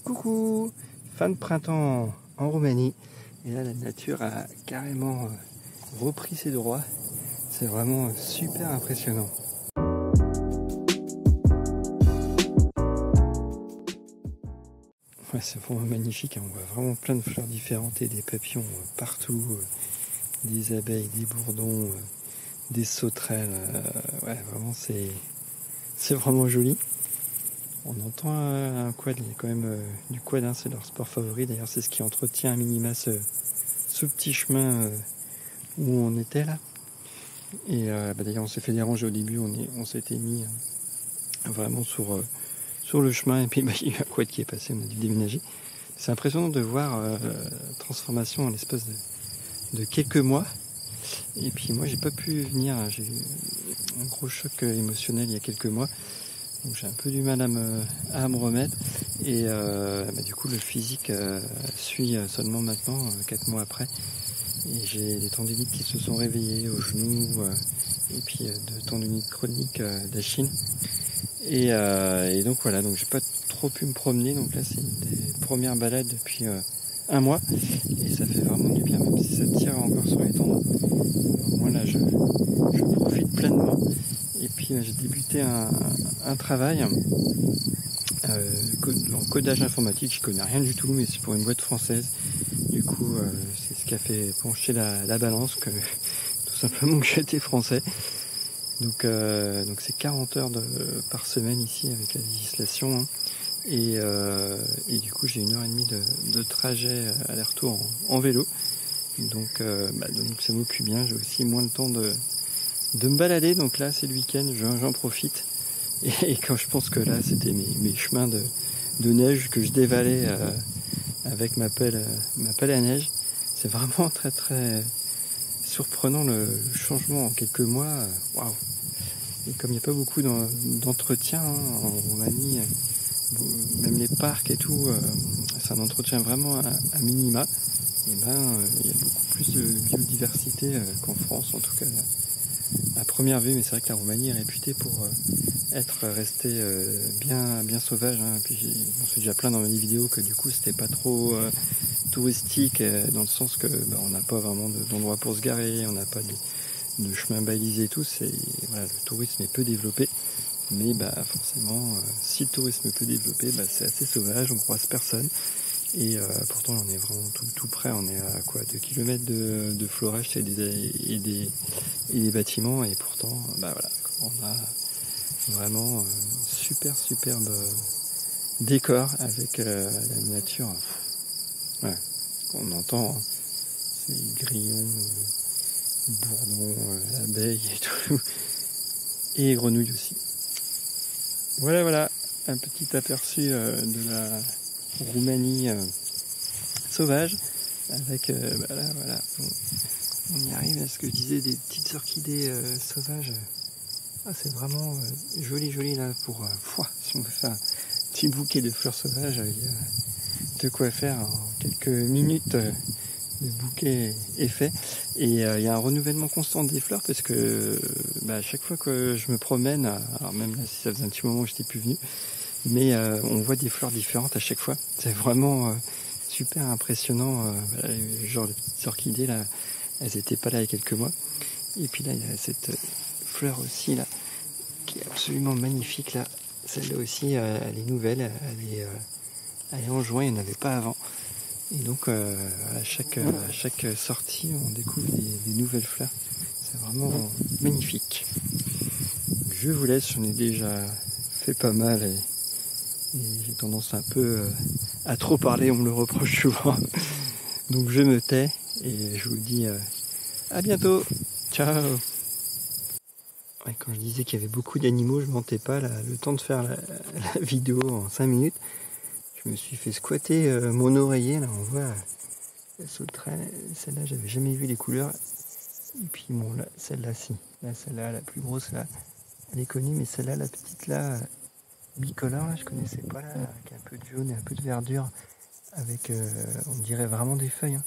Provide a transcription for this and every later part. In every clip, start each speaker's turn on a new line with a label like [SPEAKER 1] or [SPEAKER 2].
[SPEAKER 1] Coucou, fin de printemps en Roumanie, et là la nature a carrément repris ses droits, c'est vraiment super impressionnant. Ouais, c'est vraiment magnifique, on voit vraiment plein de fleurs différentes et des papillons partout, des abeilles, des bourdons, des sauterelles, ouais vraiment c'est vraiment joli. On entend un quad, il y a quand même du quad, hein, c'est leur sport favori. D'ailleurs, c'est ce qui entretient à minima ce petit chemin où on était là. Et d'ailleurs, on s'est fait déranger au début, on s'était mis vraiment sur le chemin. Et puis, il y a eu un quad qui est passé, on a dû déménager. C'est impressionnant de voir la transformation en l'espace de quelques mois. Et puis, moi, j'ai pas pu venir, j'ai eu un gros choc émotionnel il y a quelques mois. Donc j'ai un peu du mal à me remettre et du coup le physique suit seulement maintenant, 4 mois après, et j'ai des tendinites qui se sont réveillées aux genoux et puis de tendinites chroniques d'Achille et donc voilà, donc j'ai pas trop pu me promener, donc là c'est une des premières balades depuis un mois et ça fait vraiment du bien, même si ça tire encore sur les tendons. Moi là je profite pleinement. Et puis j'ai débuté un travail en codage informatique. Je connais rien du tout, mais c'est pour une boîte française. Du coup, c'est ce qui a fait pencher la balance, que tout simplement que j'étais français. Donc c'est 40 heures par semaine ici avec la législation. Hein. Et du coup, j'ai 1h30 de trajet aller-retour en vélo. Donc ça m'occupe bien. J'ai aussi moins de temps de me balader, donc là c'est le week-end, j'en profite et quand je pense que là c'était mes chemins de neige que je dévalais avec ma pelle à neige, c'est vraiment très très surprenant le changement en quelques mois. Waouh. Et comme il n'y a pas beaucoup d'entretien en Roumanie, même les parcs et tout, c'est un entretien vraiment à minima, et il y a beaucoup plus de biodiversité qu'en France, en tout cas à première vue. Mais c'est vrai que la Roumanie est réputée pour être restée bien sauvage, hein. Puis on s'est déjà plaint dans mes vidéos que du coup c'était pas trop touristique, dans le sens que on n'a pas vraiment d'endroit pour se garer, on n'a pas de chemin balisé et tout. Voilà, le tourisme est peu développé, mais forcément si le tourisme est peu développé, c'est assez sauvage, on croise personne. Et pourtant on est vraiment tout près, on est à quoi, 2 km de Florèche et des bâtiments, et pourtant voilà, on a vraiment superbe décor avec la nature. Ouais, on entend ces grillons, bourdons, abeilles et tout, et grenouilles aussi. Voilà, un petit aperçu de la Roumanie sauvage, avec voilà, on y arrive à ce que je disais, des petites orchidées sauvages. C'est vraiment joli là pour si on veut faire un petit bouquet de fleurs sauvages, il y a de quoi faire en quelques minutes. Le bouquet est fait, et il y a un renouvellement constant des fleurs, parce que à chaque fois que je me promène, alors même là si ça faisait un petit moment que je n'étais plus venu, mais on voit des fleurs différentes à chaque fois. C'est vraiment super impressionnant. Genre les petites orchidées là, elles n'étaient pas là il y a quelques mois. Et puis là il y a cette fleur aussi là, qui est absolument magnifique là. Celle-là aussi, elle est nouvelle, elle est en juin, il n'y en avait pas avant. Et donc à chaque sortie, on découvre des nouvelles fleurs. C'est vraiment magnifique. Je vous laisse, j'en ai déjà fait pas mal, et j'ai tendance un peu à trop parler, on me le reproche souvent. Donc je me tais et je vous dis à bientôt. Ciao. Ouais, quand je disais qu'il y avait beaucoup d'animaux, je mentais pas. Là, le temps de faire la vidéo en 5 minutes, je me suis fait squatter mon oreiller. Là on voit la sauterelle, celle-là j'avais jamais vu les couleurs. Et puis bon, là, celle-là si. Là, celle-là, la plus grosse là, elle est connue, mais celle-là, la petite là, bicolore là, je connaissais pas là, avec un peu de jaune et un peu de verdure, avec on dirait vraiment des feuilles, hein.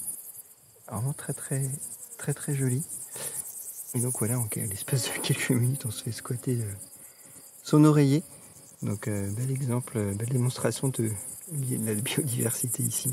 [SPEAKER 1] Vraiment très joli. Et donc voilà, en l'espace de quelques minutes, on se fait squatter son oreiller. Donc bel exemple, belle démonstration de la biodiversité ici.